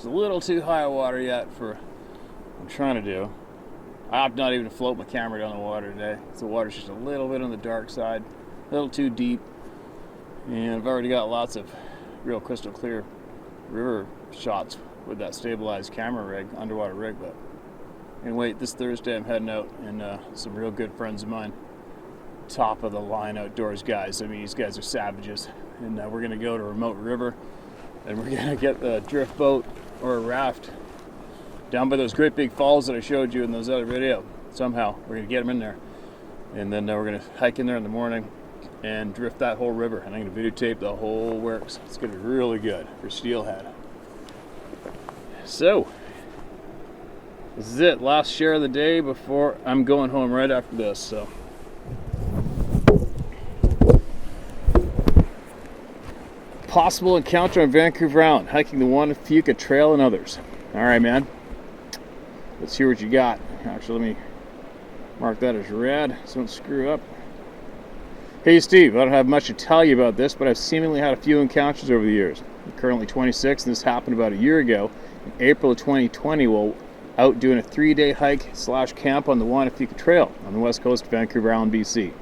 a little too high water yet for what I'm trying to do. I opted not even to float my camera down the water today. So the water's just a little bit on the dark side, a little too deep. And I've already got lots of real crystal clear river shots with that stabilized camera rig, underwater rig. But anyway, this Thursday I'm heading out, and some real good friends of mine, top of the line outdoors guys. I mean, these guys are savages. And we're going to go to a remote river, and we're going to get the drift boat or a raft down by those great big falls that I showed you in those other video. Somehow we're going to get them in there, and then we're going to hike in there in the morning and drift that whole river, and I'm going to videotape the whole works. It's going to be really good for steelhead. So this is it, last share of the day before I'm going home right after this. So possible encounter on Vancouver Island, hiking the Howtohunt Trail and others. All right, man. Let's hear what you got. Actually, let me mark that as red so don't screw up. Hey, Steve, I don't have much to tell you about this, but I've seemingly had a few encounters over the years. I'm currently 26, and this happened about a year ago in April of 2020 while out doing a 3-day hike / camp on the Howtohunt Trail on the west coast of Vancouver Island, BC. It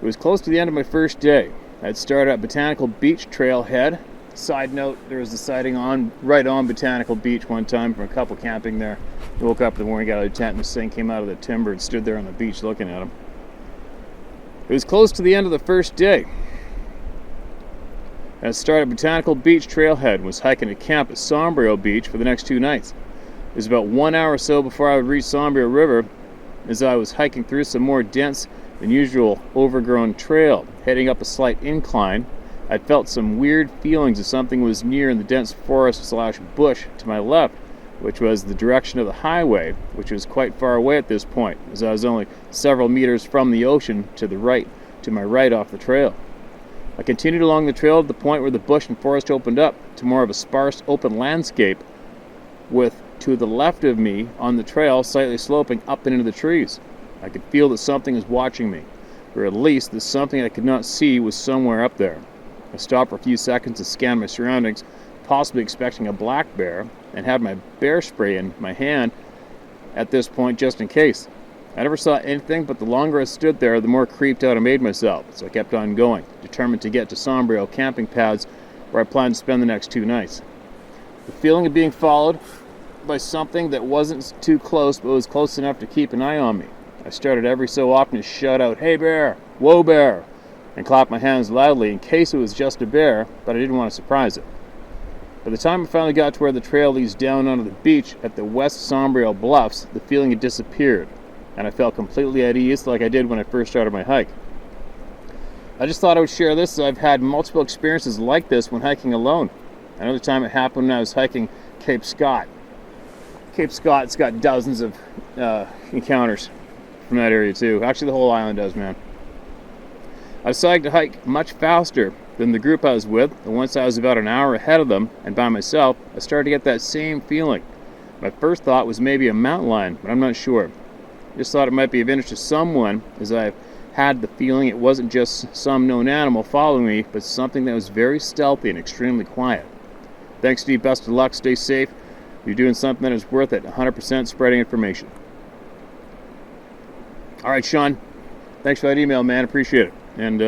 was close to the end of my first day. I'd started at Botanical Beach Trailhead. Side note, there was a sighting right on Botanical Beach one time from a couple camping there. We woke up in the morning, got out of the tent, and this thing came out of the timber and stood there on the beach looking at them. It was close to the end of the first day. I started at Botanical Beach Trailhead and was hiking to camp at Sombrio Beach for the next 2 nights. It was about 1 hour or so before I would reach Sombrio River as I was hiking through some more dense than usual overgrown trail. Heading up a slight incline, I felt some weird feelings as something was near in the dense forest / bush to my left, which was the direction of the highway, which was quite far away at this point, as I was only several meters from the ocean to my right off the trail. I continued along the trail to the point where the bush and forest opened up to more of a sparse open landscape with, to the left of me on the trail, slightly sloping up and into the trees. I could feel that something was watching me, or at least that something I could not see was somewhere up there. I stopped for a few seconds to scan my surroundings, possibly expecting a black bear, and had my bear spray in my hand at this point just in case. I never saw anything, but the longer I stood there, the more creeped out I made myself, so I kept on going, determined to get to Sombrio camping pads where I planned to spend the next 2 nights. The feeling of being followed by something that wasn't too close but was close enough to keep an eye on me. I started every so often to shout out, "Hey bear! Whoa bear!" and clap my hands loudly in case it was just a bear, but I didn't want to surprise it. By the time I finally got to where the trail leads down onto the beach at the West Sombrio Bluffs, the feeling had disappeared, and I felt completely at ease like I did when I first started my hike. I just thought I would share this, as I've had multiple experiences like this when hiking alone. Another time it happened when I was hiking Cape Scott. Cape Scott's got dozens of encounters from that area too. Actually, the whole island does, man. I decided to hike much faster than the group I was with, and once I was about an hour ahead of them and by myself, I started to get that same feeling. My first thought was maybe a mountain lion, but I'm not sure. I just thought it might be of interest to someone, as I had the feeling it wasn't just some known animal following me, but something that was very stealthy and extremely quiet. Thanks, Steve. Best of luck. Stay safe. You're doing something that is worth it. 100% spreading information. All right, Sean. Thanks for that email, man. Appreciate it. And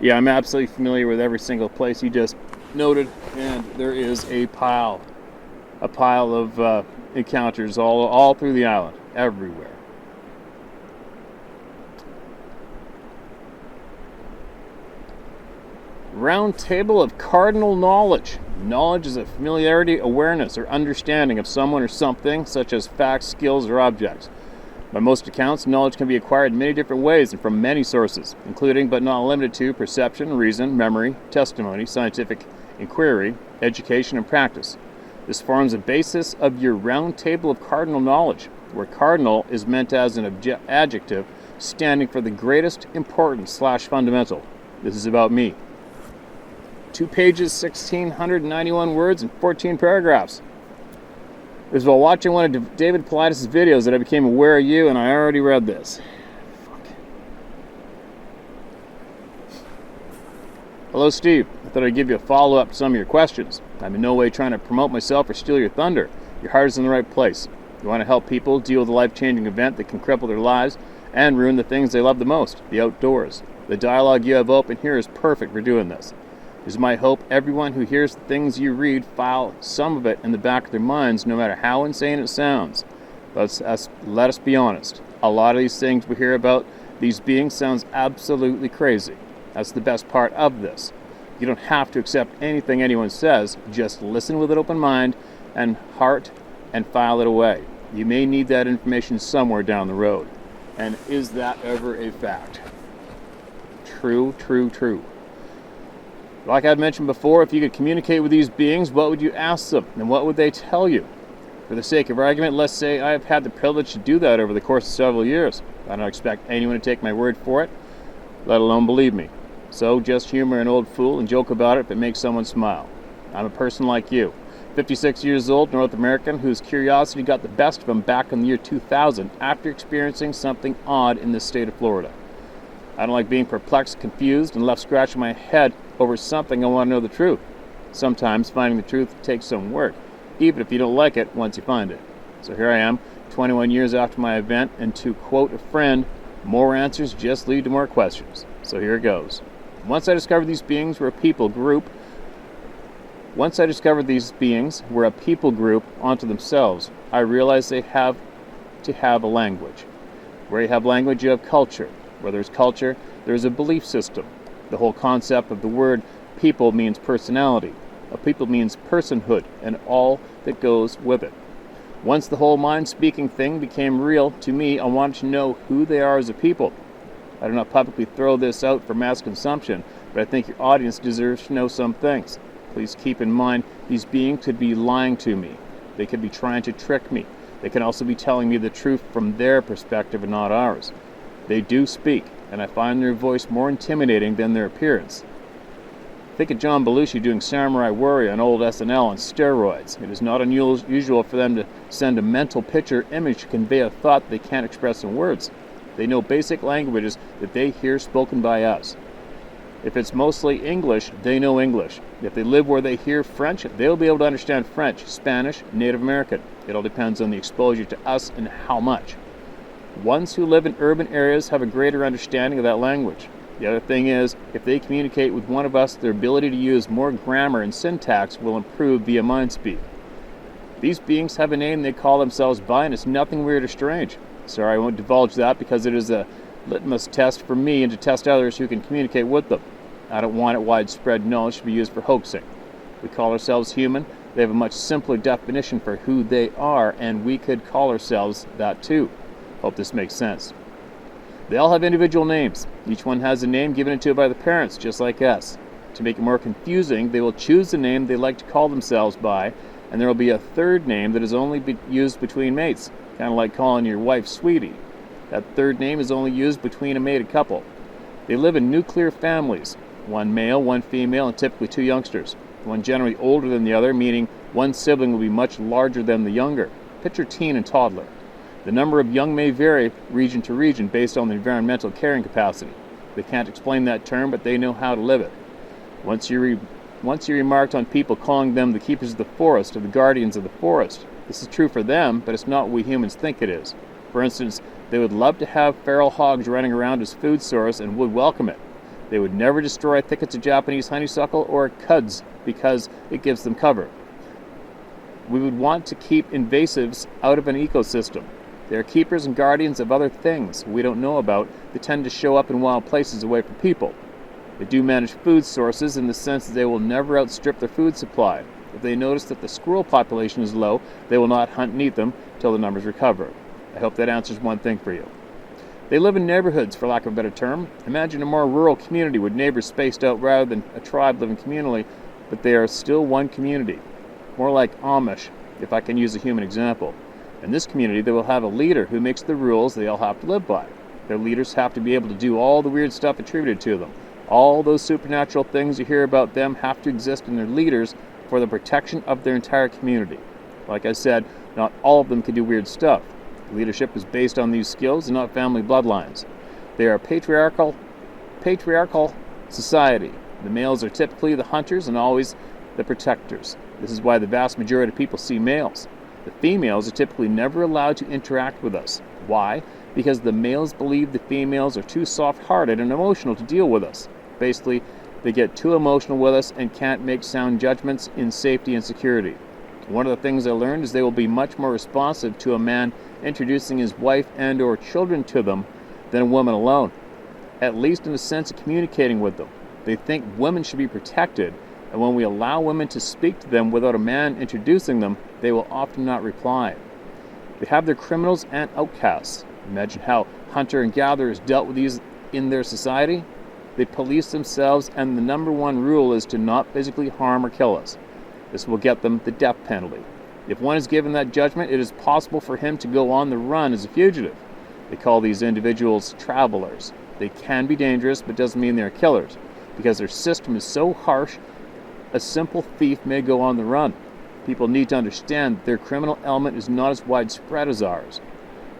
yeah, I'm absolutely familiar with every single place you just noted, and there is a pile of encounters all through the island, everywhere. Round table of cardinal knowledge. Knowledge is a familiarity, awareness, or understanding of someone or something, such as facts, skills, or objects. By most accounts, knowledge can be acquired in many different ways and from many sources, including but not limited to perception, reason, memory, testimony, scientific inquiry, education, and practice. This forms a basis of your round table of cardinal knowledge, where cardinal is meant as an adjective standing for the greatest importance / fundamental. This is about me. 2 pages, 1,691 words, and 14 paragraphs. It was while watching one of David Paulides' videos that I became aware of you, and I already read this. Fuck. Hello, Steve. I thought I'd give you a follow-up to some of your questions. I'm in no way trying to promote myself or steal your thunder. Your heart is in the right place. You want to help people deal with a life-changing event that can cripple their lives and ruin the things they love the most, the outdoors. The dialogue you have open here is perfect for doing this. It is my hope everyone who hears the things you read file some of it in the back of their minds, no matter how insane it sounds. Let us be honest. A lot of these things we hear about these beings sounds absolutely crazy. That's the best part of this. You don't have to accept anything anyone says. Just listen with an open mind and heart and file it away. You may need that information somewhere down the road. And is that ever a fact? True, true, true. Like I'd mentioned before, if you could communicate with these beings, what would you ask them? And what would they tell you? For the sake of argument, let's say I've had the privilege to do that over the course of several years. I don't expect anyone to take my word for it, let alone believe me. So just humor an old fool and joke about it if it makes someone smile. I'm a person like you, 56 years old, North American, whose curiosity got the best of him back in the year 2000 after experiencing something odd in the state of Florida. I don't like being perplexed, confused, and left scratching my head over something I want to know the truth. Sometimes finding the truth takes some work, even if you don't like it once you find it. So here I am, 21 years after my event, and to quote a friend, more answers just lead to more questions. So here it goes. Once I discovered these beings were a people group onto themselves, I realized they have to have a language. Where you have language, you have culture. Where there's culture, there's a belief system. The whole concept of the word people means personality. A people means personhood and all that goes with it. Once the whole mind-speaking thing became real to me, I wanted to know who they are as a people. I do not publicly throw this out for mass consumption, but I think your audience deserves to know some things. Please keep in mind, these beings could be lying to me. They could be trying to trick me. They can also be telling me the truth from their perspective and not ours. They do speak, and I find their voice more intimidating than their appearance. Think of John Belushi doing Samurai Warrior on old SNL on steroids. It is not unusual for them to send a mental picture image to convey a thought they can't express in words. They know basic languages that they hear spoken by us. If it's mostly English, they know English. If they live where they hear French, they'll be able to understand French, Spanish, Native American. It all depends on the exposure to us and how much. Ones who live in urban areas have a greater understanding of that language. The other thing is, if they communicate with one of us, their ability to use more grammar and syntax will improve via mind speed. These beings have a name they call themselves by, and it's nothing weird or strange. Sorry, I won't divulge that because it is a litmus test for me and to test others who can communicate with them. I don't want it widespread knowledge to be used for hoaxing. We call ourselves human. They have a much simpler definition for who they are, and we could call ourselves that too. Hope this makes sense. They all have individual names. Each one has a name given to it by the parents, just like us. To make it more confusing, they will choose the name they like to call themselves by, and there will be a third name that is only used between mates, kind of like calling your wife sweetie. That third name is only used between a mated couple. They live in nuclear families, one male, one female, and typically two youngsters. One generally older than the other, meaning one sibling will be much larger than the younger. Picture teen and toddler. The number of young may vary region to region based on the environmental carrying capacity. They can't explain that term, but they know how to live it. Once you remarked on people calling them the keepers of the forest or the guardians of the forest. This is true for them, but it's not what we humans think it is. For instance, they would love to have feral hogs running around as food source and would welcome it. They would never destroy thickets of Japanese honeysuckle or cuds because it gives them cover. We would want to keep invasives out of an ecosystem. They are keepers and guardians of other things we don't know about that tend to show up in wild places away from people. They do manage food sources in the sense that they will never outstrip their food supply. If they notice that the squirrel population is low, they will not hunt and eat them till the numbers recover. I hope that answers one thing for you. They live in neighborhoods, for lack of a better term. Imagine a more rural community with neighbors spaced out rather than a tribe living communally, but they are still one community. More like Amish, if I can use a human example. In this community, they will have a leader who makes the rules they all have to live by. Their leaders have to be able to do all the weird stuff attributed to them. All those supernatural things you hear about them have to exist in their leaders for the protection of their entire community. Like I said, not all of them can do weird stuff. Leadership is based on these skills and not family bloodlines. They are a patriarchal society. The males are typically the hunters and always the protectors. This is why the vast majority of people see males. The females are typically never allowed to interact with us. Why? Because the males believe the females are too soft-hearted and emotional to deal with us. Basically, they get too emotional with us and can't make sound judgments in safety and security. One of the things I learned is they will be much more responsive to a man introducing his wife and or children to them than a woman alone, at least in the sense of communicating with them. They think women should be protected, and when we allow women to speak to them without a man introducing them, they will often not reply. They have their criminals and outcasts. Imagine how hunter and gatherers dealt with these in their society. They police themselves, and the number one rule is to not physically harm or kill us. This will get them the death penalty. If one is given that judgment, it is possible for him to go on the run as a fugitive. They call these individuals travelers. They can be dangerous, but doesn't mean they're killers. Because their system is so harsh, a simple thief may go on the run. People need to understand that their criminal element is not as widespread as ours.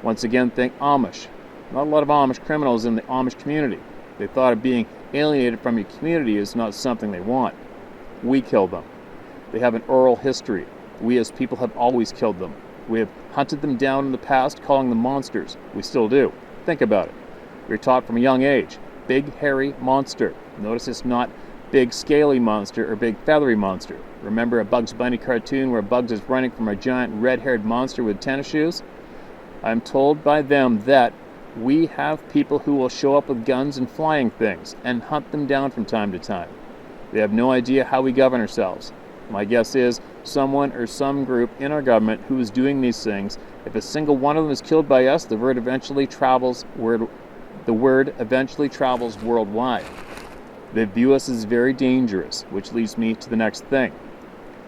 Once again, think Amish. Not a lot of Amish criminals in the Amish community. They thought of being alienated from your community is not something they want. We kill them. They have an oral history. We as people have always killed them. We have hunted them down in the past, calling them monsters. We still do. Think about it. We're taught from a young age. Big, hairy monster. Notice it's not big, scaly monster or big, feathery monster. Remember a Bugs Bunny cartoon where Bugs is running from a giant, red-haired monster with tennis shoes? I'm told by them that we have people who will show up with guns and flying things and hunt them down from time to time. They have no idea how we govern ourselves. My guess is someone or some group in our government who is doing these things, if a single one of them is killed by us, the word eventually travels worldwide. They view us as very dangerous, which leads me to the next thing.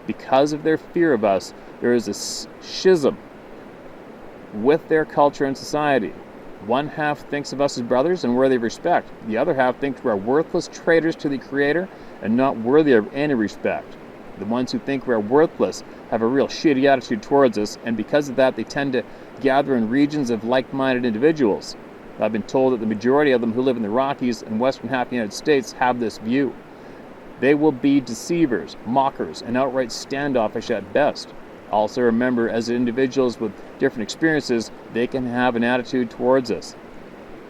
Because of their fear of us, there is a schism with their culture and society. One half thinks of us as brothers and worthy of respect. The other half thinks we're worthless traitors to the Creator and not worthy of any respect. The ones who think we're worthless have a real shitty attitude towards us, and because of that, they tend to gather in regions of like-minded individuals. I've been told that the majority of them who live in the Rockies and western half of the United States have this view. They will be deceivers, mockers, and outright standoffish at best. Also remember, as individuals with different experiences, they can have an attitude towards us.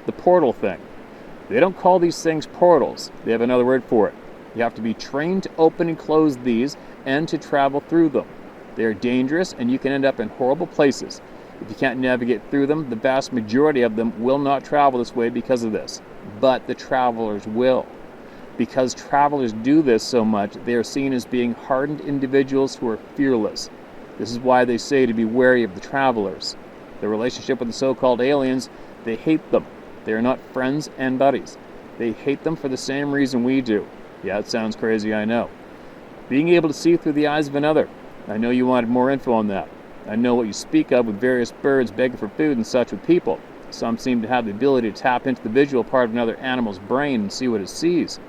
The portal thing. They don't call these things portals. They have another word for it. You have to be trained to open and close these and to travel through them. They are dangerous and you can end up in horrible places. If you can't navigate through them, the vast majority of them will not travel this way because of this. But the travelers will. Because travelers do this so much, they are seen as being hardened individuals who are fearless. This is why they say to be wary of the travelers. Their relationship with the so-called aliens, they hate them. They are not friends and buddies. They hate them for the same reason we do. Yeah, it sounds crazy, I know. Being able to see through the eyes of another. I know you wanted more info on that. I know what you speak of with various birds begging for food and such with people. Some seem to have the ability to tap into the visual part of another animal's brain and see what it sees.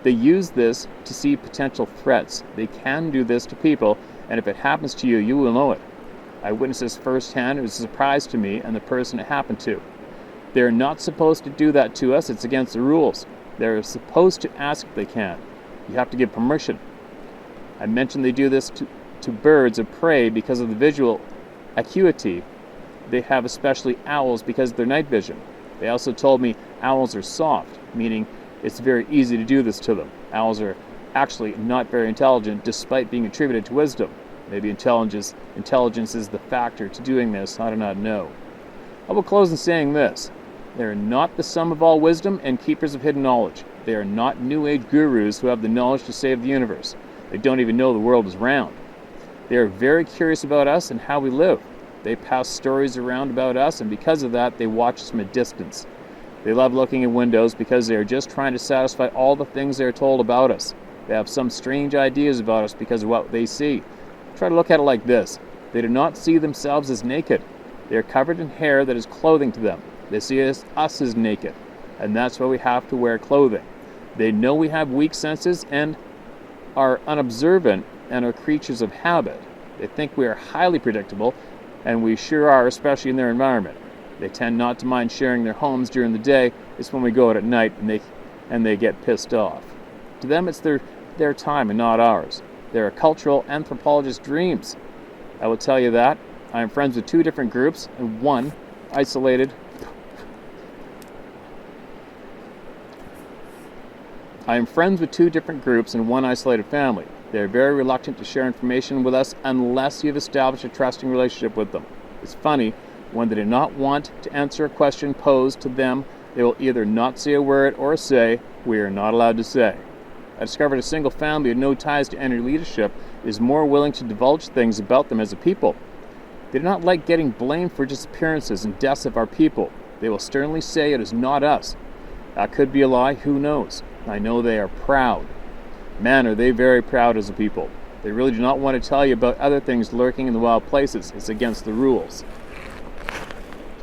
They use this to see potential threats. They can do this to people, and if it happens to you, you will know it. I witnessed this firsthand. It was a surprise to me and the person it happened to. They're not supposed to do that to us. It's against the rules. They're supposed to ask if they can. You have to give permission. I mentioned they do this to birds of prey because of the visual acuity they have, especially owls, because of their night vision. They also told me owls are soft, meaning it's very easy to do this to them. Owls are actually not very intelligent despite being attributed to wisdom. Maybe intelligence is the factor to doing this. I do not know. I will close in saying this. They are not the sum of all wisdom and keepers of hidden knowledge. They are not New Age gurus who have the knowledge to save the universe. They don't even know the world is round. They are very curious about us and how we live. They pass stories around about us, and because of that, they watch us from a distance. They love looking at windows because they are just trying to satisfy all the things they are told about us. They have some strange ideas about us because of what they see. Try to look at it like this. They do not see themselves as naked. They are covered in hair that is clothing to them. They see us as naked, and that's why we have to wear clothing. They know we have weak senses and are unobservant and are creatures of habit. They think we are highly predictable, and we sure are, especially in their environment. They tend not to mind sharing their homes during the day. It's when we go out at night and they get pissed off. To them, it's their time and not ours. They're a cultural anthropologist's dreams. I will tell you that. I am friends with 2 different groups and one isolated family. They are very reluctant to share information with us unless you've established a trusting relationship with them. It's funny, when they do not want to answer a question posed to them, they will either not say a word or say, "We are not allowed to say." I discovered a single family with no ties to any leadership is more willing to divulge things about them as a people. They do not like getting blamed for disappearances and deaths of our people. They will sternly say it is not us. That could be a lie, who knows? I know they are proud. Man, are they very proud as a people. They really do not want to tell you about other things lurking in the wild places. It's against the rules.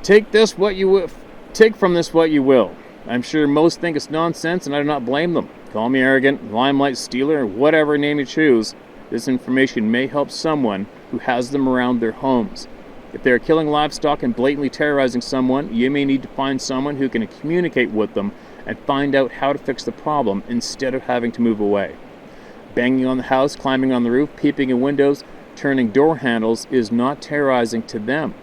Take from this what you will. I'm sure most think it's nonsense, and I do not blame them. Call me arrogant, limelight stealer, or whatever name you choose. This information may help someone who has them around their homes. If they are killing livestock and blatantly terrorizing someone, you may need to find someone who can communicate with them and find out how to fix the problem instead of having to move away. Banging on the house, climbing on the roof, peeping in windows, turning door handles is not terrorizing to them.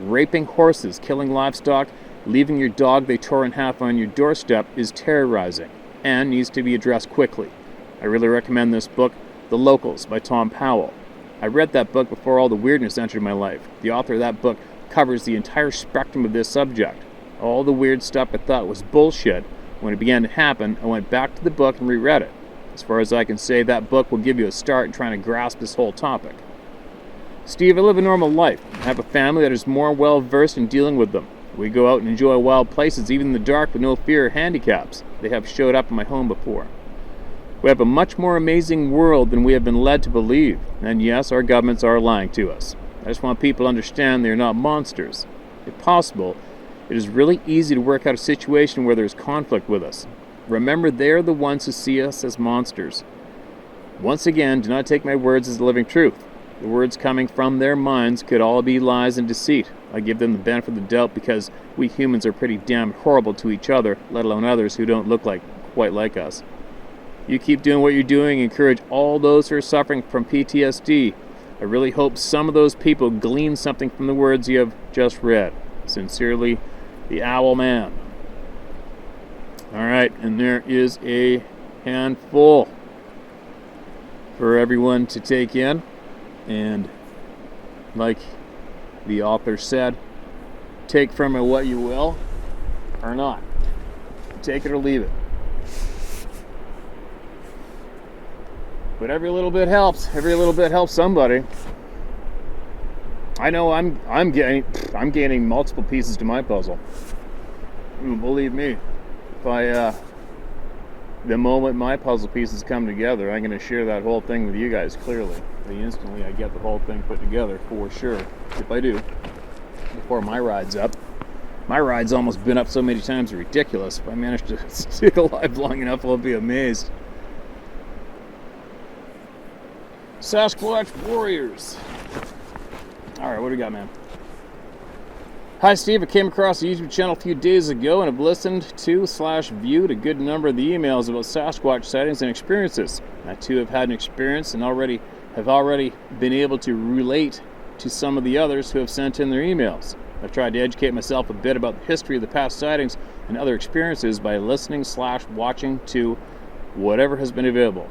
Raping horses, killing livestock, leaving your dog they tore in half on your doorstep is terrorizing and needs to be addressed quickly. I really recommend this book, The Locals by Tom Powell. I read that book before all the weirdness entered my life. The author of that book covers the entire spectrum of this subject. All the weird stuff I thought was bullshit, when it began to happen, I went back to the book and reread it. As far as I can say, that book will give you a start in trying to grasp this whole topic. Steve, I live a normal life. I have a family that is more well-versed in dealing with them. We go out and enjoy wild places, even in the dark, with no fear of handicaps. They have showed up in my home before. We have a much more amazing world than we have been led to believe. And yes, our governments are lying to us. I just want people to understand they are not monsters. If possible, it is really easy to work out a situation where there is conflict with us. Remember, they are the ones who see us as monsters. Once again, do not take my words as the living truth. The words coming from their minds could all be lies and deceit. I give them the benefit of the doubt because we humans are pretty damn horrible to each other, let alone others who don't look quite like us. You keep doing what you're doing and encourage all those who are suffering from PTSD. I really hope some of those people glean something from the words you have just read. Sincerely, the Owl Man. Alright, and there is a handful for everyone to take in. And like the author said, take from it what you will, or not. Take it or leave it. But every little bit helps. Every little bit helps somebody. I know I'm gaining multiple pieces to my puzzle. Believe me, if the moment my puzzle pieces come together, I'm going to share that whole thing with you guys clearly. Instantly I get the whole thing put together for sure. If I do, before my ride's up. My ride's almost been up so many times, it's ridiculous. If I manage to stick alive long enough, I'll be amazed. Sasquatch Warriors. Alright, what do we got, man? Hi Steve, I came across the YouTube channel a few days ago and have listened to / viewed a good number of the emails about Sasquatch sightings and experiences. I too have had an experience and have already been able to relate to some of the others who have sent in their emails. I've tried to educate myself a bit about the history of the past sightings and other experiences by listening / watching to whatever has been available.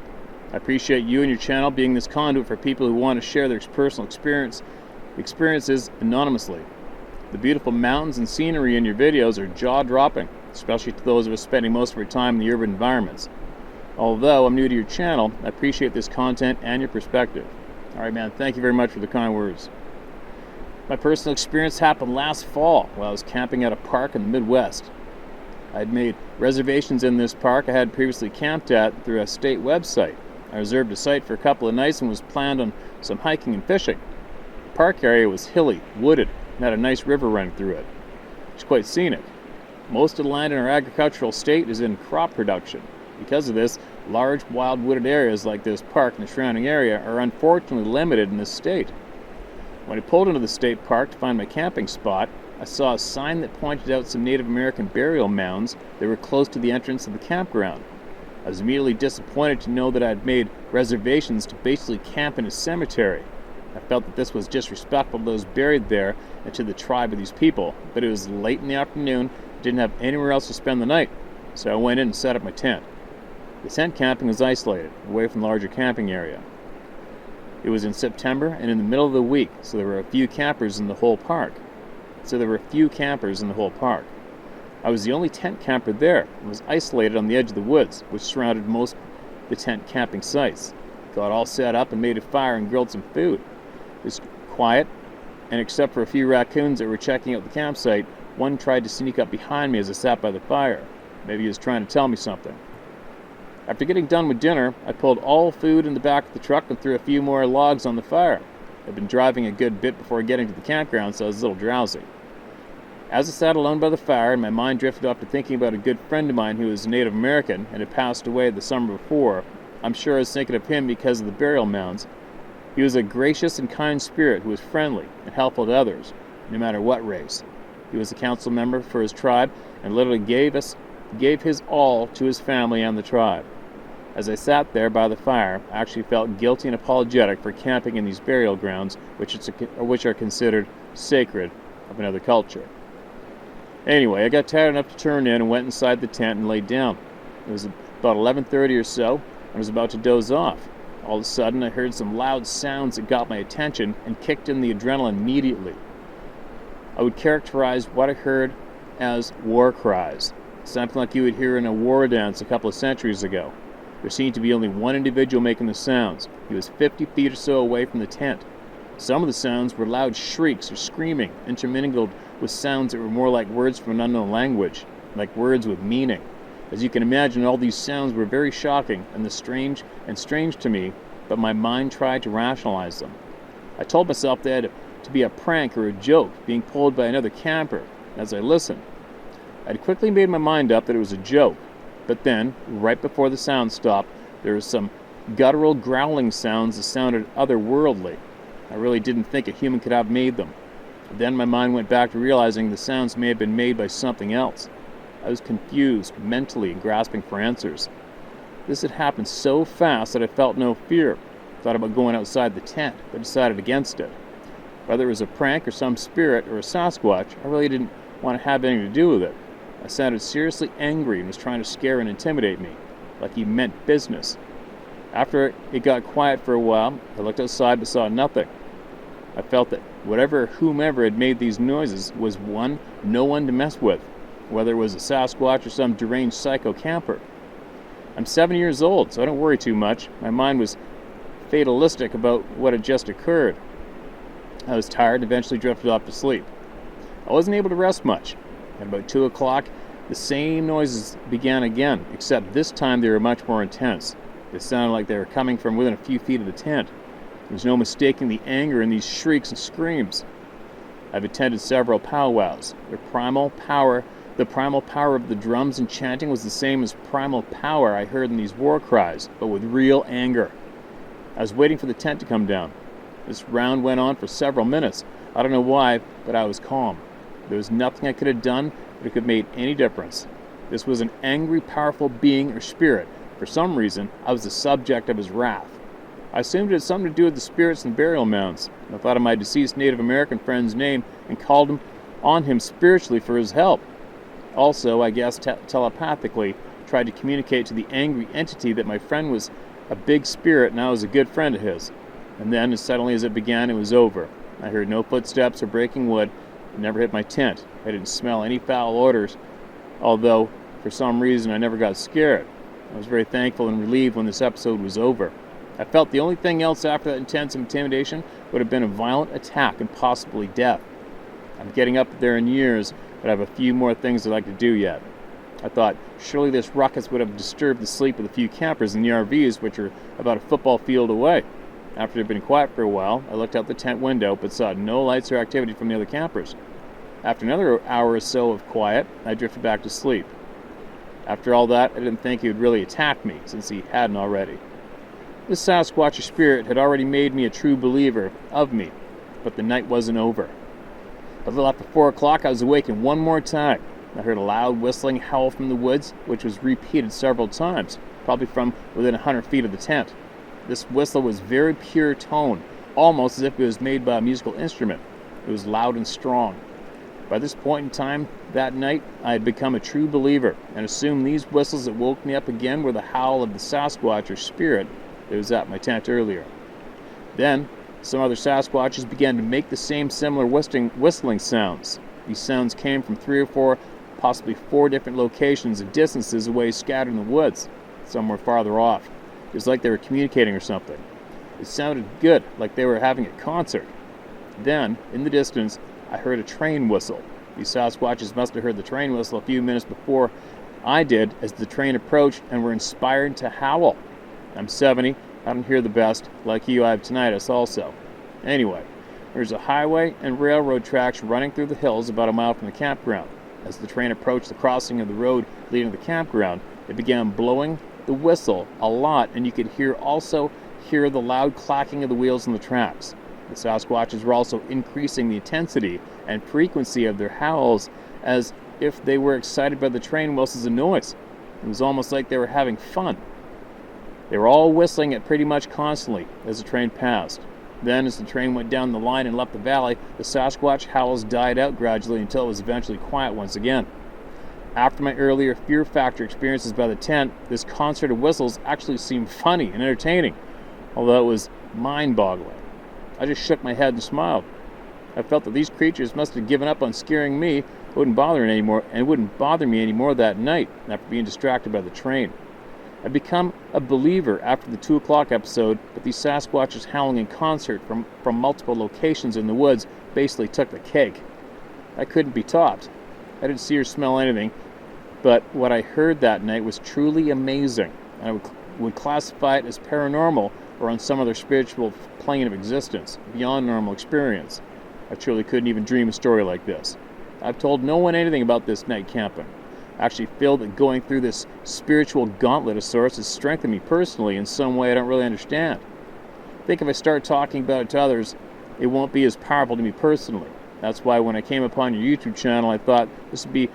I appreciate you and your channel being this conduit for people who want to share their personal experiences anonymously. The beautiful mountains and scenery in your videos are jaw-dropping, especially to those of us spending most of our time in the urban environments. Although I'm new to your channel, I appreciate this content and your perspective. Alright man, thank you very much for the kind words. My personal experience happened last fall while I was camping at a park in the Midwest. I had made reservations in this park I had previously camped at through a state website. I reserved a site for a couple of nights and was planned on some hiking and fishing. The park area was hilly, wooded, and had a nice river running through it. It's quite scenic. Most of the land in our agricultural state is in crop production. Because of this, large wild wooded areas like this park and the surrounding area are unfortunately limited in this state. When I pulled into the state park to find my camping spot, I saw a sign that pointed out some Native American burial mounds that were close to the entrance of the campground. I was immediately disappointed to know that I had made reservations to basically camp in a cemetery. I felt that this was disrespectful to those buried there and to the tribe of these people, but it was late in the afternoon, didn't have anywhere else to spend the night, so I went in and set up my tent. The tent camping was isolated, away from the larger camping area. It was in September and in the middle of the week, so there were a few campers in the whole park. I was the only tent camper there and was isolated on the edge of the woods, which surrounded most of the tent camping sites. Got all set up and made a fire and grilled some food. It was quiet, and except for a few raccoons that were checking out the campsite, one tried to sneak up behind me as I sat by the fire. Maybe he was trying to tell me something. After getting done with dinner, I pulled all food in the back of the truck and threw a few more logs on the fire. I'd been driving a good bit before getting to the campground, so I was a little drowsy. As I sat alone by the fire and my mind drifted off to thinking about a good friend of mine who was Native American and had passed away the summer before, I'm sure I was thinking of him because of the burial mounds. He was a gracious and kind spirit who was friendly and helpful to others, no matter what race. He was a council member for his tribe and literally gave his all to his family and the tribe. As I sat there by the fire, I actually felt guilty and apologetic for camping in these burial grounds, which are considered sacred of another culture. Anyway, I got tired enough to turn in and went inside the tent and laid down. It was about 11:30 or so. I was about to doze off. All of a sudden, I heard some loud sounds that got my attention and kicked in the adrenaline immediately. I would characterize what I heard as war cries, something like you would hear in a war dance a couple of centuries ago. There seemed to be only one individual making the sounds. He was 50 feet or so away from the tent. Some of the sounds were loud shrieks or screaming, intermingled with sounds that were more like words from an unknown language, like words with meaning. As you can imagine, all these sounds were very shocking and strange to me, but my mind tried to rationalize them. I told myself they had to be a prank or a joke being pulled by another camper as I listened. I'd quickly made my mind up that it was a joke, but then, right before the sound stopped, there was some guttural growling sounds that sounded otherworldly. I really didn't think a human could have made them. Then my mind went back to realizing the sounds may have been made by something else. I was confused, mentally, and grasping for answers. This had happened so fast that I felt no fear. I thought about going outside the tent, but decided against it. Whether it was a prank or some spirit or a Sasquatch, I really didn't want to have anything to do with it. I sounded seriously angry and was trying to scare and intimidate me, like he meant business. After it got quiet for a while, I looked outside but saw nothing. I felt that whomever had made these noises was no one to mess with, whether it was a Sasquatch or some deranged psycho camper. I'm 7 years old, so I don't worry too much. My mind was fatalistic about what had just occurred. I was tired and eventually drifted off to sleep. I wasn't able to rest much. At about 2 o'clock, the same noises began again, except this time they were much more intense. It sounded like they were coming from within a few feet of the tent. There was no mistaking the anger in these shrieks and screams. I've attended several powwows. The primal power of the drums and chanting was the same as primal power I heard in these war cries, but with real anger. I was waiting for the tent to come down. This round went on for several minutes. I don't know why, but I was calm. There was nothing I could have done that could have made any difference. This was an angry, powerful being or spirit. For some reason, I was the subject of his wrath. I assumed it had something to do with the spirits and burial mounds. I thought of my deceased Native American friend's name and called on him spiritually for his help. Also, I guess telepathically, tried to communicate to the angry entity that my friend was a big spirit and I was a good friend of his. And then, as suddenly as it began, it was over. I heard no footsteps or breaking wood. It never hit my tent. I didn't smell any foul odors, although, for some reason, I never got scared. I was very thankful and relieved when this episode was over. I felt the only thing else after that intense intimidation would have been a violent attack and possibly death. I'm getting up there in years, but I have a few more things I'd like to do yet. I thought, surely this ruckus would have disturbed the sleep of the few campers in the RVs, which are about a football field away. After it had been quiet for a while, I looked out the tent window, but saw no lights or activity from the other campers. After another hour or so of quiet, I drifted back to sleep. After all that, I didn't think he would really attack me, since he hadn't already. This Sasquatch spirit had already made me a true believer of me, but the night wasn't over. A little after 4 o'clock, I was awakened one more time. I heard a loud whistling howl from the woods, which was repeated several times, probably from within 100 feet of the tent. This whistle was very pure tone, almost as if it was made by a musical instrument. It was loud and strong. By this point in time that night, I had become a true believer and assumed these whistles that woke me up again were the howl of the Sasquatch or spirit that was at my tent earlier. Then, some other Sasquatches began to make the same similar whistling sounds. These sounds came from 3 or 4, possibly 4 different locations and distances away scattered in the woods. Some were farther off. It was like they were communicating or something. It sounded good, like they were having a concert. Then, in the distance, I heard a train whistle. These Sasquatches must have heard the train whistle a few minutes before I did as the train approached and were inspired to howl. I'm 70. I don't hear the best. Like you, I have tinnitus also. Anyway, there's a highway and railroad tracks running through the hills about a mile from the campground. As the train approached the crossing of the road leading to the campground, it began blowing the whistle a lot, and you could also hear the loud clacking of the wheels on the tracks. The Sasquatches were also increasing the intensity and frequency of their howls as if they were excited by the train whistles and noise. It was almost like they were having fun. They were all whistling it pretty much constantly as the train passed. Then, as the train went down the line and left the valley, the Sasquatch howls died out gradually until it was eventually quiet once again. After my earlier fear factor experiences by the tent, this concert of whistles actually seemed funny and entertaining, although it was mind-boggling. I just shook my head and smiled. I felt that these creatures must have given up on scaring me. It wouldn't bother me anymore that night after being distracted by the train. I'd become a believer after the 2 o'clock episode, but these Sasquatches howling in concert from multiple locations in the woods basically took the cake. I couldn't be topped. I didn't see or smell anything, but what I heard that night was truly amazing. I would classify it as paranormal or on some other spiritual plane of existence, beyond normal experience. I truly couldn't even dream a story like this. I've told no one anything about this night camping. I actually feel that going through this spiritual gauntlet of sorts has strengthened me personally in some way I don't really understand. I think if I start talking about it to others, it won't be as powerful to me personally. That's why when I came upon your YouTube channel, I thought this would be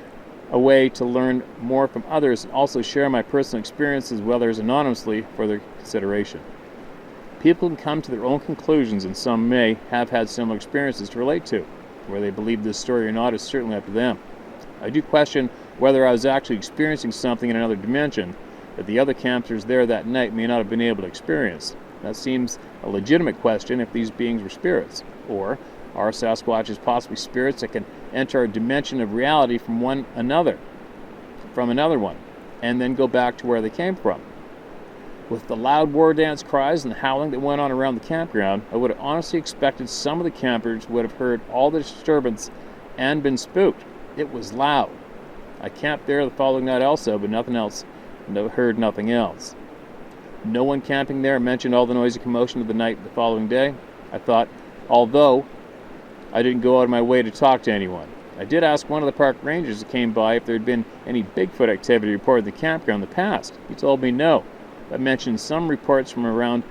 a way to learn more from others and also share my personal experiences with others anonymously for their consideration. People can come to their own conclusions, and some may have had similar experiences to relate to. Whether they believe this story or not is certainly up to them. I do question whether I was actually experiencing something in another dimension that the other campers there that night may not have been able to experience. That seems a legitimate question if these beings were spirits. Or are Sasquatches possibly spirits that can enter a dimension of reality from another one, and then go back to where they came from? With the loud war dance cries and the howling that went on around the campground, I would have honestly expected some of the campers would have heard all the disturbance and been spooked. It was loud. I camped there the following night also, but heard nothing else. No one camping there mentioned all the noisy commotion of the night the following day. I thought, although I didn't go out of my way to talk to anyone. I did ask one of the park rangers that came by if there had been any Bigfoot activity reported in the campground in the past. He told me no. I mentioned some reports from around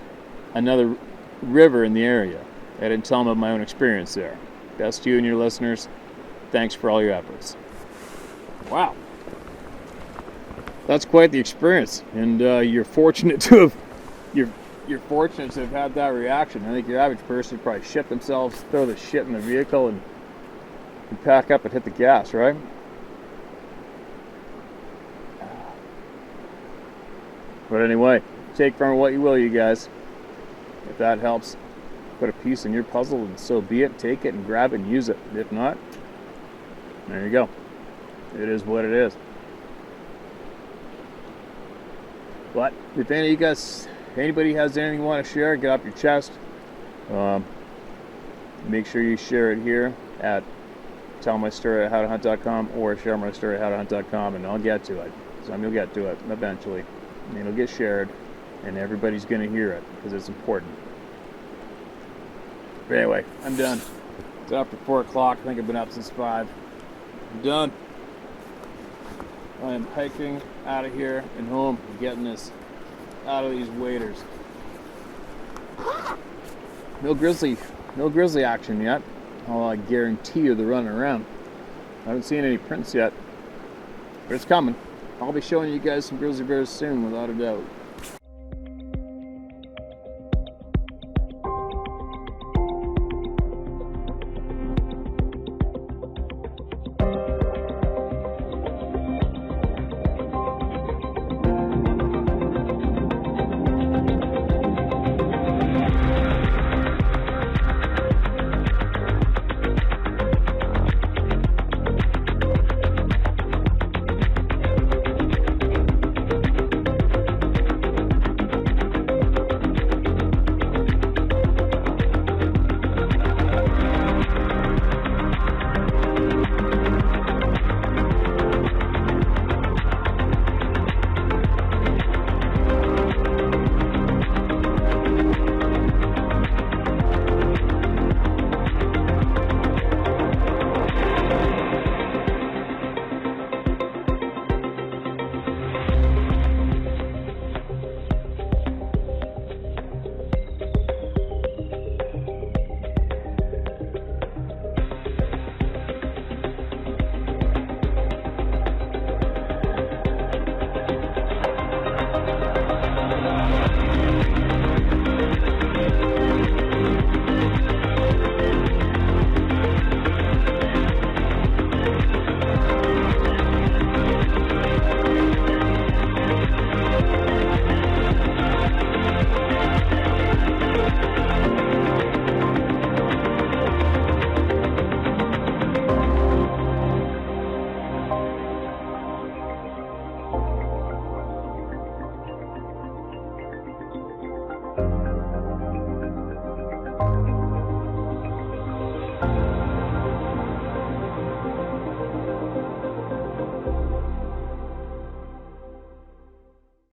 another river in the area. I didn't tell him of my own experience there. Best to you and your listeners. Thanks for all your efforts. Wow. That's quite the experience, and you're fortunate to have had that reaction. I think your average person would probably shit themselves, throw the shit in the vehicle, and pack up and hit the gas, right? But anyway, take from it what you will, you guys. If that helps put a piece in your puzzle, and so be it. Take it and grab it and use it. If not, there you go. It is what it is. But if anybody has anything you want to share, get off your chest. Make sure you share it here at tellmystory@howtohunt.com or sharemystory@howtohunt.com, and I'll get to it. You'll get to it eventually. And it'll get shared, and everybody's going to hear it because it's important. But anyway, I'm done. It's after 4 o'clock. I think I've been up since 5. I'm done. I am hiking out of here and home and getting this out of these waders. No grizzly action yet. I guarantee you they're running around. I haven't seen any prints yet. but it's coming. I'll be showing you guys some grizzly bears soon, without a doubt.